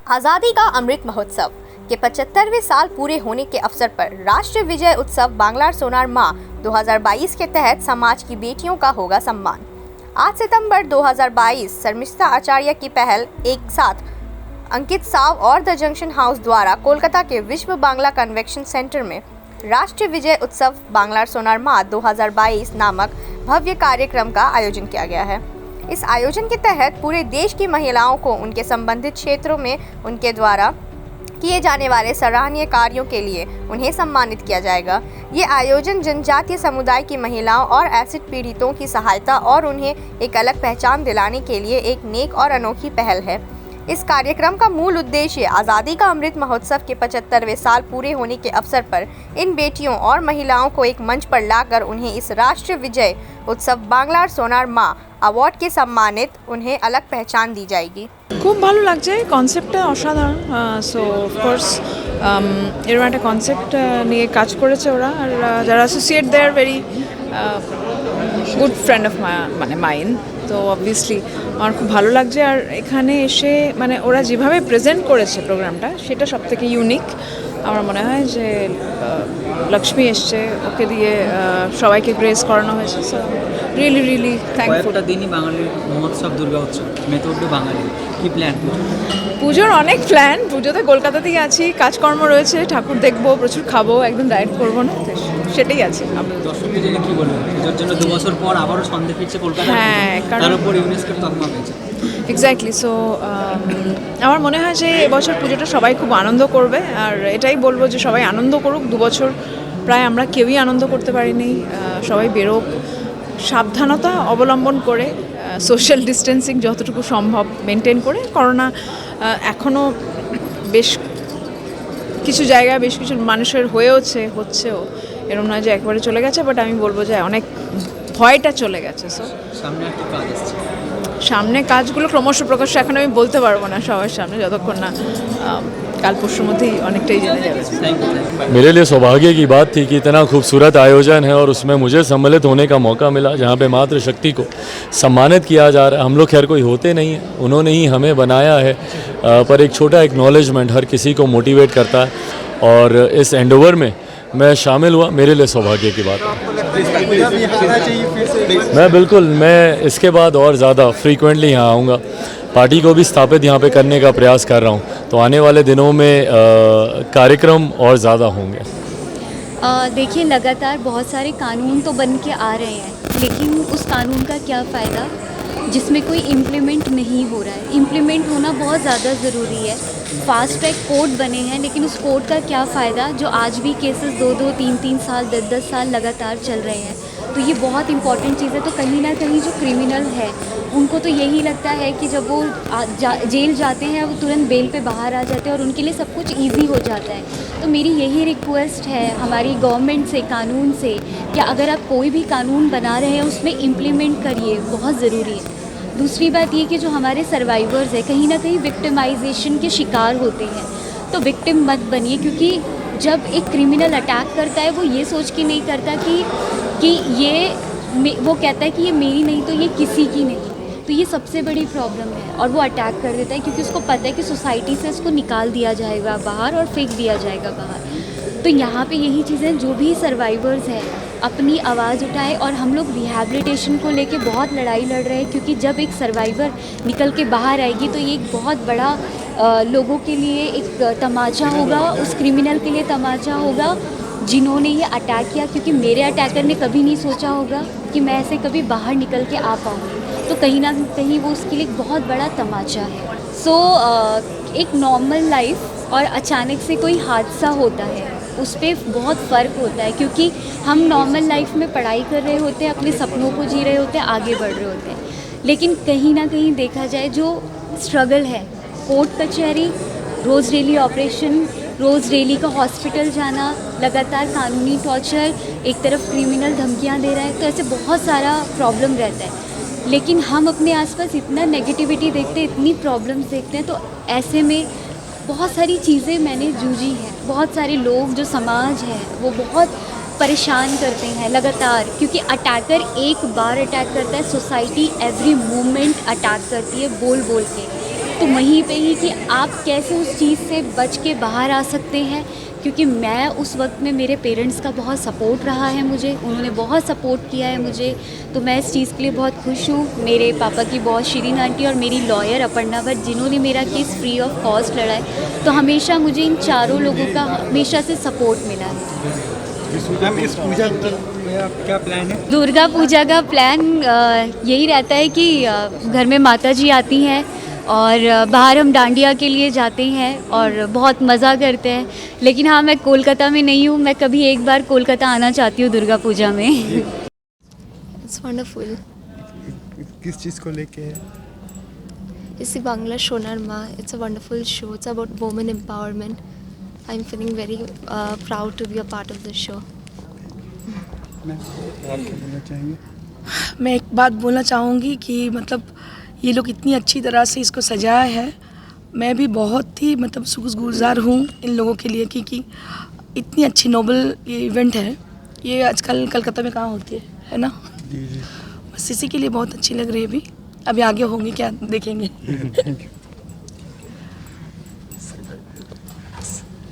आज़ादी का अमृत महोत्सव के 75वें साल पूरे होने के अवसर पर राष्ट्रीय विजय उत्सव बांग्लार सोनार माँ 2022 के तहत समाज की बेटियों का होगा सम्मान। 8 सितंबर 2022 शर्मिष्ठा आचार्य की पहल एक साथ अंकित साव और द जंक्शन हाउस द्वारा कोलकाता के विश्व बांग्ला कन्वेंशन सेंटर में राष्ट्रीय विजय उत्सव बांग्लार सोनार माँ 2022 नामक भव्य कार्यक्रम का आयोजन किया गया है। इस आयोजन के तहत पूरे देश की महिलाओं को उनके संबंधित क्षेत्रों में उनके द्वारा किए जाने वाले सराहनीय कार्यों के लिए उन्हें सम्मानित किया जाएगा। ये आयोजन जनजातीय समुदाय की महिलाओं और एसिड पीड़ितों की सहायता और उन्हें एक अलग पहचान दिलाने के लिए एक नेक और अनोखी पहल है। इस कार्यक्रम का मूल उद्देश्य आज़ादी का अमृत महोत्सव के 75वें साल पूरे होने के अवसर पर इन बेटियों और महिलाओं को एक मंच पर लाकर उन्हें इस राष्ट्रीय विजय उत्सव बांग्लार सोनार माँ अवार्ड के सम्मानित उन्हें अलग पहचान दी जाएगी। খুব ভালো লাগছে, কনসেপ্টটা অসাধারণ। সো অফকোর্স এরকম একটা কনসেপ্ট নিয়ে কাজ করেছে ওরা, আর যারা associate they are very good friend of mine. তো অবভিয়াসলি আমার খুব ভালো লাগছে, আর এখানে এসে মানে ওরা যেভাবে প্রেজেন্ট করেছে প্রোগ্রামটা সেটা সবথেকে ইউনিক। আমার মনে হয় যে লক্ষ্মী এসছে, ওকে দিয়ে সবাইকে গ্রেস করানো হয়েছে। So really really thankful. দিনই বাঙালির মহোৎসব দুর্গা উৎসব মেতে উঠবে বাঙালি, কি প্ল্যান? পুজোর অনেক প্ল্যান। পুজোতে কলকাতাতেই আছি, কাজকর্ম রয়েছে, ঠাকুর দেখবো, প্রচুর খাবো, একদম ডায়েট করবো না, সেটাই আছে। দর্শকদের জন্য কি বলবেন? পুজোর জন্য 2 বছর পর আবারও সন্ধে ফিরছে কলকাতা। হ্যাঁ, তার উপর ইউনেস্কোর তকমা পেয়েছে। এক্স্যাক্টলি। সো আমার মনে হয় যে এবছর পুজোটা সবাই খুব আনন্দ করবে, আর এটাই বলবো যে সবাই আনন্দ করুক। 2 বছর প্রায় আমরা কেউই আনন্দ করতে পারিনি। সবাই বেরোক, সাবধানতা অবলম্বন করে, সোশ্যাল ডিস্টেন্সিং যতটুকু সম্ভব মেনটেন করে। করোনা এখনও বেশ কিছু জায়গায় বেশ কিছু মানুষের হচ্ছেও, এরকম নয় যে একবারে চলে গেছে, বাট আমি বলবো যে অনেক ভয়টা চলে গেছে। সো সামনে কাজগুলো ক্রমশ প্রকাশ্য এখন আমি বলতে পারবো না সবার সামনে, যতক্ষণ না কাল পরশুর মধ্যেই অনেকটাই জেনে যাবে। मेरे लिए सौभाग्य की बात थी कि इतना खूबसूरत आयोजन है और उसमें मुझे सम्मिलित होने का मौका मिला, जहाँ पे मातृशक्ति को सम्मानित किया जा रहा है। हम लोग खैर कोई होते नहीं हैं, उन्होंने ही हमें बनाया है, पर एक छोटा एक्नॉलेजमेंट हर किसी को मोटिवेट करता है, और इस एंडोवर में मैं शामिल हुआ, मेरे लिए सौभाग्य की बात है। मैं इसके बाद और ज़्यादा फ्रीक्वेंटली यहाँ आऊँगा। पार्टी को भी स्थापित यहाँ पे करने का प्रयास कर रहा हूँ, तो आने वाले दिनों में कार्यक्रम और ज़्यादा होंगे। देखिए, लगातार बहुत सारे कानून तो बन के आ रहे हैं, लेकिन उस कानून का क्या फ़ायदा जिसमें कोई इम्प्लीमेंट नहीं हो रहा है। इम्प्लीमेंट होना बहुत ज़्यादा ज़रूरी है। फास्ट ट्रैक कोर्ट बने हैं, लेकिन उस कोर्ट का क्या फ़ायदा जो आज भी केसेस 2-2, 3-3 साल, 10-10 साल लगातार चल रहे हैं। तो ये बहुत इंपॉर्टेंट चीज़ है। तो कहीं ना कहीं जो क्रिमिनल है उनको तो यही लगता है कि जब वो जेल जाते हैं वो तुरंत बेल पे बाहर आ जाते हैं और उनके लिए सब कुछ ईजी हो जाता है। तो मेरी यही रिक्वेस्ट है हमारी गवर्नमेंट से, कानून से, कि अगर आप कोई भी कानून बना रहे हैं उसमें इम्प्लीमेंट करिए, बहुत ज़रूरी है। दूसरी बात ये कि जो हमारे सर्वाइवर्स है कहीं ना कहीं विक्टिमाइजेशन के शिकार होते हैं, तो विक्टिम मत बनिए, क्योंकि जब एक क्रिमिनल अटैक करता है वो ये सोच के नहीं करता कि ये वो कहता है कि ये मेरी नहीं तो ये किसी की नहीं। तो ये सबसे बड़ी प्रॉब्लम है, और वो अटैक कर देता है क्योंकि उसको पता है कि सोसाइटी से इसको निकाल दिया जाएगा बाहर और फेंक दिया जाएगा बाहर। तो यहाँ पे यही चीज़ें, जो भी सर्वाइवर्स हैं अपनी आवाज़ उठाए, और हम लोग रिहैबिलिटेशन को लेके बहुत लड़ाई लड़ रहे हैं, क्योंकि जब एक सर्वाइवर निकल के बाहर आएगी तो ये एक बहुत बड़ा लोगों के लिए एक तमाचा होगा, उस क्रिमिनल के लिए तमाचा होगा जिन्होंने ये अटैक किया, क्योंकि मेरे अटैकर ने कभी नहीं सोचा होगा कि मैं ऐसे कभी बाहर निकल के आ पाऊँगी। तो कहीं ना कहीं वो उसके लिए एक बहुत बड़ा तमाचा है। सो एक नॉर्मल लाइफ और अचानक से कोई हादसा होता है, उस पर बहुत फ़र्क होता है, क्योंकि हम नॉर्मल लाइफ में पढ़ाई कर रहे होते हैं, अपने सपनों को जी रहे होते हैं, आगे बढ़ रहे होते हैं, लेकिन कहीं ना कहीं देखा जाए जो स्ट्रगल है, कोर्ट कचहरी, रोज़ डेली ऑपरेशन, रोज़ डेली का हॉस्पिटल जाना, लगातार कानूनी टॉर्चर, एक तरफ क्रिमिनल धमकियाँ दे रहा है, तो ऐसे बहुत सारा प्रॉब्लम रहता है। लेकिन हम अपने आसपास इतना नेगेटिविटी देखते हैं, इतनी प्रॉब्लम्स देखते हैं, तो ऐसे में बहुत सारी चीज़ें मैंने जूझी हैं। बहुत सारे लोग, जो समाज है, वो बहुत परेशान करते हैं लगातार, क्योंकि अटैकर एक बार अटैक करता है, सोसाइटी एवरी मोमेंट अटैक करती है बोल बोल के। तो वहीं पे ही कि आप कैसे उस चीज़ से बच के बाहर आ सकते हैं, क्योंकि मैं उस वक्त में मेरे पेरेंट्स का बहुत सपोर्ट रहा है मुझे, उन्होंने बहुत सपोर्ट किया है मुझे, तो मैं इस चीज़ के लिए बहुत खुश हूँ। मेरे पापा की बॉस शिरीन आंटी और मेरी लॉयर अपर्णा भट्ट, जिन्होंने मेरा केस फ्री ऑफ कॉस्ट लड़ा है, तो हमेशा मुझे इन चारों लोगों का हमेशा से सपोर्ट मिला है। मैम, इस पूजा में क्या प्लान है? दुर्गा पूजा का प्लान यही रहता है कि घर में माता जी आती हैं और बाहर हम डांडिया के लिए जाते हैं और बहुत मज़ा करते हैं। लेकिन हाँ, मैं कोलकाता में नहीं हूँ, मैं कभी एक बार कोलकाता आना चाहती हूँ दुर्गा पूजा में। It's wonderful. किस चीज़ को लेके है? इसी Bangla Sonar Maa, it's a wonderful show, it's about women empowerment. I am feeling very proud to be a part of this show. मैं आप क्या बोलना चाहेंगे? मैं एक बात बोलना चाहूँगी कि मतलब ये लोग इतनी अच्छी तरह से इसको सजाया है, मैं भी बहुत ही मतलब शुक्रगुजार हूँ इन लोगों के लिए, क्योंकि इतनी अच्छी नोबल ये इवेंट है। ये आजकल कलकत्ता में कहाँ होती है ना? जी जी। बस इसी के लिए बहुत अच्छी लग रही है। अभी आगे होंगे क्या देखेंगे। Thank you.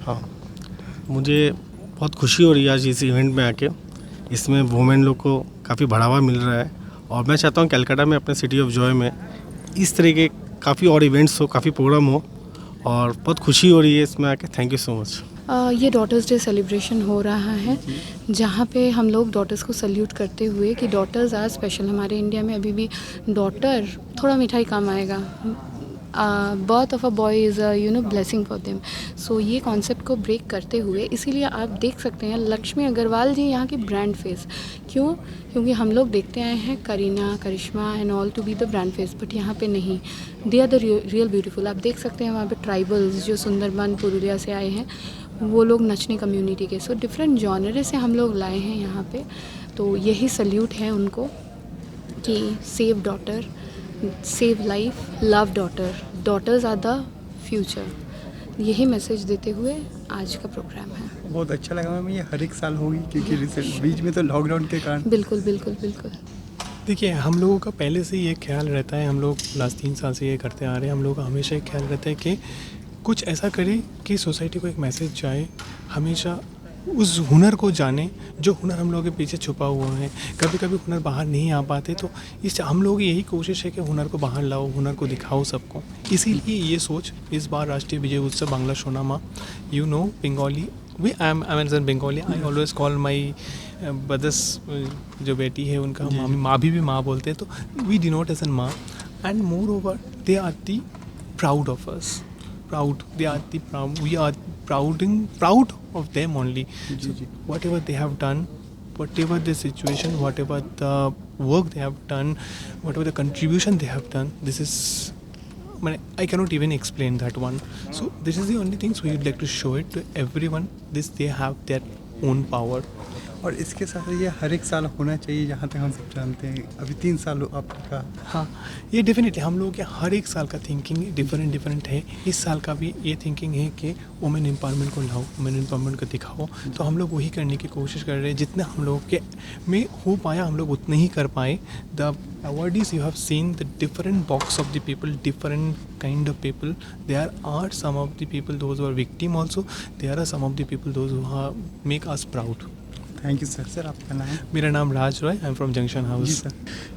हाँ, मुझे बहुत खुशी हो रही है आज इस इवेंट में आके। इसमें वुमेन लोग को काफ़ी बढ़ावा मिल रहा है और मैं चाहता हूँ कलकत्ता में अपने सिटी ऑफ जॉय में इस तरह के काफ़ी और इवेंट्स हो, काफ़ी प्रोग्राम हो और बहुत खुशी हो रही है इसमें आके। Thank you so much. ये डॉटर्स डे सेलिब्रेशन हो रहा है, जहाँ पे हम लोग डॉटर्स को सल्यूट करते हुए कि डॉटर्स आर स्पेशल। हमारे इंडिया में अभी भी डॉटर थोड़ा मिठाई काम आएगा, birth of a boy is a blessing for them. So ये कॉन्सेप्ट को ब्रेक करते हुए, इसीलिए आप देख सकते हैं लक्ष्मी अग्रवाल जी यहाँ की ब्रांड फेस। क्यों? क्योंकि हम लोग देखते आए हैं Kareena, Karisma and all to be the brand face, but यहाँ पे नहीं, they are the real beautiful. आप देख सकते हैं वहाँ पे ट्राइबल्स जो सुंदरबन पुरुलिया से आए हैं, वो लोग नचने कम्युनिटी के, सो डिफरेंट जॉनरे से हम लोग लाए हैं यहाँ पे। तो यही सल्यूट है उनको कि save daughter, save life, love daughter, daughters are the future. यही मैसेज देते हुए आज का प्रोग्राम है। बहुत अच्छा लगा मैम। ये हर एक साल होगी क्योंकि रिसेंट बीच में तो लॉकडाउन के कारण। बिल्कुल बिल्कुल बिल्कुल। देखिए, हम लोगों का पहले से ये ख्याल रहता है, हम लोग लास्ट 3 साल से ये करते आ रहे हैं, हम लोगों का हमेशा एक ख्याल रहता है कि कुछ ऐसा करें कि सोसाइटी को एक मैसेज जाए, हमेशा उस हुनर को जाने जो हुनर हम लोगों के पीछे छुपा हुआ है। कभी कभी हुनर बाहर नहीं आ पाते, तो इस हम लोग यही कोशिश है कि हुनर को बाहर लाओ, हुनर को दिखाओ सबको। इसीलिए ये सोच इस बार राष्ट्रीय विजय उत्सव बांग्ला सोनामा, Bengali, I am as an Bengali, I always call my brothers, जो बेटी है उनका मामी, माँ भी माँ बोलते हैं, तो we denote as an maa and moreover they are the proud of us, proud, they are the proud, we are proud of them only. So whatever they have done, whatever the situation, whatever the work they have done, whatever the contribution they have done, this is, I cannot even explain that one. So this is the only things we would like to show it to everyone, this they have their own power. और इसके साथ ये हर एक साल होना चाहिए, जहाँ तक हम सब जानते हैं। अभी 3 साल आपने कहा। हाँ, ये डेफिनेटली हम लोगों के हर एक साल का थिंकिंग डिफरेंट है। इस साल का भी ये थिंकिंग है कि वुमेन एम्पावरमेंट को लाओ, वुमेन एम्पावरमेंट को दिखाओ। तो हम लोग वही करने की कोशिश कर रहे हैं, जितना हम लोग के में हो पाया हम लोग उतने ही कर पाए। The awardees you have seen, the different box of the people, different kind of people. There are some of the people those who are victim also, there are some of the people those who make us proud. Thank you sir. Sir आपका नाम? मेरा नाम Raj Roy, I am from junction house.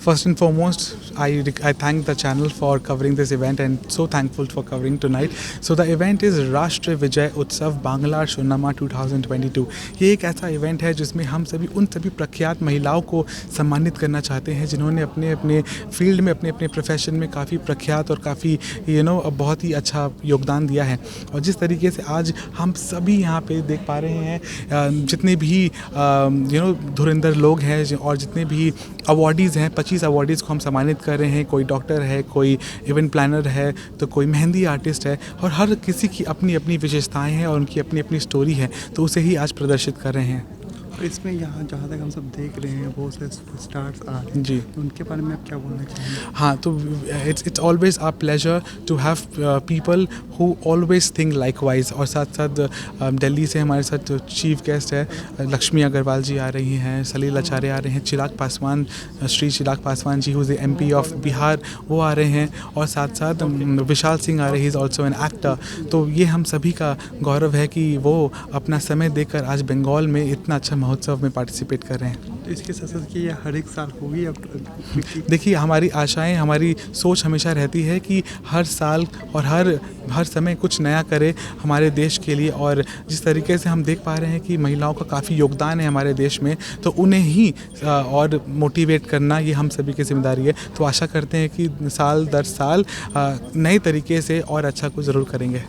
First and foremost, I thank the channel for covering this event and so thankful for covering tonight. So the event is राष्ट्रीय विजय उत्सव बांग्ला सोनामा 2022। ये एक ऐसा event है जिसमें हम सभी उन सभी प्रख्यात महिलाओं को सम्मानित करना चाहते हैं जिन्होंने अपने अपने फील्ड में, अपने अपने प्रोफेशन में काफ़ी प्रख्यात और काफ़ी बहुत ही अच्छा योगदान दिया है। और जिस तरीके से आज हम सभी यहाँ पे देख पा रहे हैं, जितने भी धुरंधर लोग हैं और जितने भी अवार्डीज़ हैं, 25 अवार्डीज़ को हम सम्मानित कर रहे हैं। कोई डॉक्टर है, कोई इवेंट प्लानर है, तो कोई मेहंदी आर्टिस्ट है, और हर किसी की अपनी अपनी विशेषताएं हैं और उनकी अपनी अपनी स्टोरी है, तो उसे ही आज प्रदर्शित कर रहे हैं। और इसमें यहाँ जहाँ तक हम सब देख रहे हैं बहुत से स्टार्स आ रहे हैं जी। तो उनके बारे में आप क्या बोलना चाहेंगे? हाँ, तो it's always our pleasure to have people who always think likewise. और साथ साथ दिल्ली से हमारे साथ चीफ गेस्ट है लक्ष्मी अग्रवाल जी आ रही हैं, सलील आचार्य आ रहे हैं, Chirag Paswan, Shri Chirag Paswan ji who is the MP of Bihar, वो आ रहे हैं, और साथ साथ विशाल सिंह आ रहे हैं, इज़ ऑल्सो एन एक्टर। तो ये हम सभी का गौरव है कि वो अपना समय देकर आज बंगाल में इतना अच्छा महोत्सव में पार्टिसिपेट कर रहे हैं। तो इसके साथ साथ कि ये हर एक साल होगी अब देखिए, हमारी आशाएं, हमारी सोच हमेशा रहती है कि हर साल और हर समय कुछ नया करे हमारे देश के लिए। और जिस तरीके से हम देख पा रहे हैं कि महिलाओं का काफ़ी योगदान है हमारे देश में, तो उन्हें ही और मोटिवेट करना ये हम सभी की जिम्मेदारी है। तो आशा करते हैं कि साल दर साल नए तरीके से और अच्छा कुछ ज़रूर करेंगे।